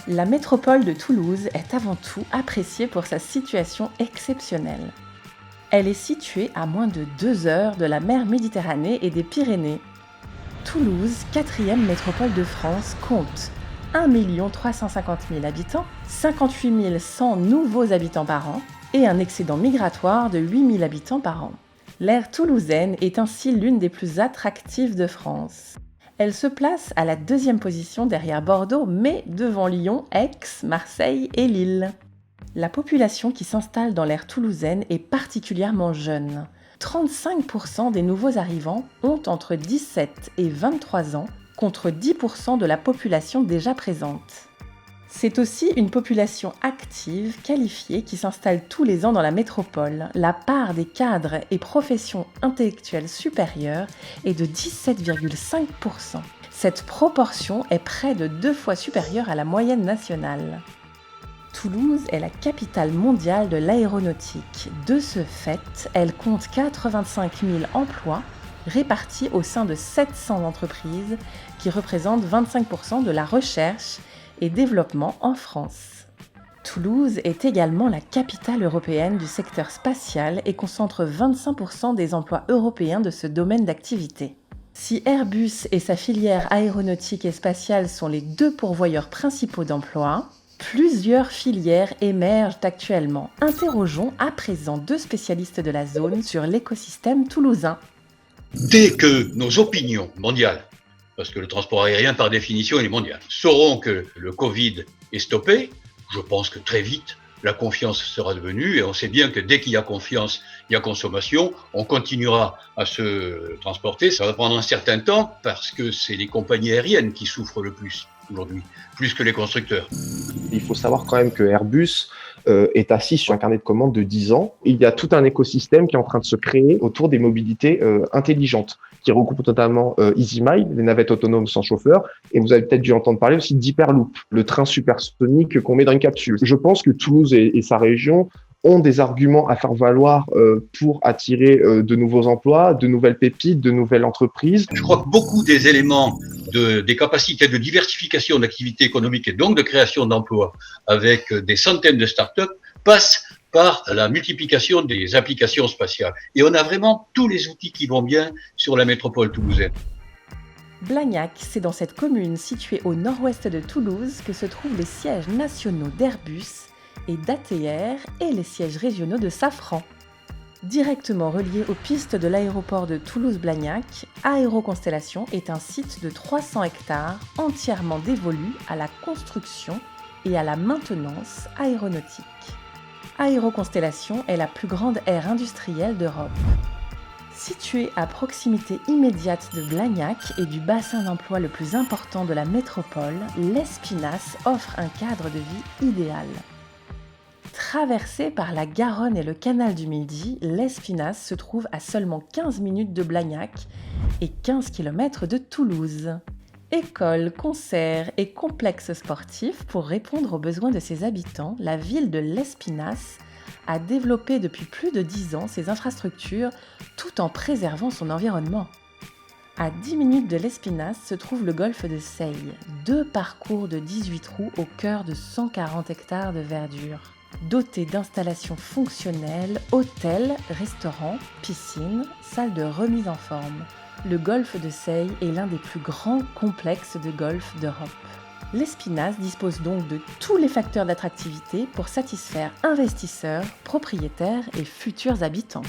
La métropole de Toulouse est avant tout appréciée pour sa situation exceptionnelle. Elle est située à moins de 2 heures de la mer Méditerranée et des Pyrénées. Toulouse, quatrième métropole de France, compte 1 350 000 habitants, 58 100 nouveaux habitants par an et un excédent migratoire de 8 000 habitants par an. L'aire toulousaine est ainsi l'une des plus attractives de France. Elle se place à la 2e position derrière Bordeaux, mais devant Lyon, Aix, Marseille et Lille. La population qui s'installe dans l'aire toulousaine est particulièrement jeune. 35% des nouveaux arrivants ont entre 17 et 23 ans, contre 10% de la population déjà présente. C'est aussi une population active, qualifiée, qui s'installe tous les ans dans la métropole. La part des cadres et professions intellectuelles supérieures est de 17,5%. Cette proportion est près de 2 fois supérieure à la moyenne nationale. Toulouse est la capitale mondiale de l'aéronautique. De ce fait, elle compte 85 000 emplois répartis au sein de 700 entreprises qui représentent 25% de la recherche et développement en France. Toulouse est également la capitale européenne du secteur spatial et concentre 25% des emplois européens de ce domaine d'activité. Si Airbus et sa filière aéronautique et spatiale sont les 2 pourvoyeurs principaux d'emplois, plusieurs filières émergent actuellement. Interrogeons à présent 2 spécialistes de la zone sur l'écosystème toulousain. Dès que nos opinions mondiales, parce que le transport aérien par définition est mondial, sauront que le Covid est stoppé, je pense que très vite la confiance sera devenue, et on sait bien que dès qu'il y a confiance, il y a consommation, on continuera à se transporter. Ça va prendre un certain temps parce que c'est les compagnies aériennes qui souffrent le plus aujourd'hui, plus que les constructeurs. Il faut savoir quand même que Airbus est assis sur un carnet de commandes de 10 ans. Il y a tout un écosystème qui est en train de se créer autour des mobilités intelligentes, qui regroupe totalement EasyMile, les navettes autonomes sans chauffeur, et vous avez peut-être dû entendre parler aussi d'Hyperloop, le train supersonique qu'on met dans une capsule. Je pense que Toulouse et sa région ont des arguments à faire valoir pour attirer de nouveaux emplois, de nouvelles pépites, de nouvelles entreprises. Je crois que beaucoup des éléments des capacités de diversification d'activités économiques et donc de création d'emplois avec des centaines de startups passent par la multiplication des applications spatiales. Et on a vraiment tous les outils qui vont bien sur la métropole toulousaine. Blagnac, c'est dans cette commune située au nord-ouest de Toulouse que se trouvent les sièges nationaux d'Airbus et d'ATR et les sièges régionaux de Safran. Directement relié aux pistes de l'aéroport de Toulouse-Blagnac, Aéroconstellation est un site de 300 hectares entièrement dévolu à la construction et à la maintenance aéronautique. Aéroconstellation est la plus grande aire industrielle d'Europe. Située à proximité immédiate de Blagnac et du bassin d'emploi le plus important de la métropole, l'Espinasse offre un cadre de vie idéal. Traversée par la Garonne et le canal du Midi, l'Espinasse se trouve à seulement 15 minutes de Blagnac et 15 km de Toulouse. Écoles, concerts et complexes sportifs pour répondre aux besoins de ses habitants, la ville de l'Espinasse a développé depuis plus de 10 ans ses infrastructures tout en préservant son environnement. À 10 minutes de l'Espinasse se trouve le golfe de Seille, 2 parcours de 18 trous au cœur de 140 hectares de verdure. Doté d'installations fonctionnelles, hôtels, restaurants, piscines, salles de remise en forme. Le golfe de Seille est l'un des plus grands complexes de golf d'Europe. L'Espinasse dispose donc de tous les facteurs d'attractivité pour satisfaire investisseurs, propriétaires et futurs habitants.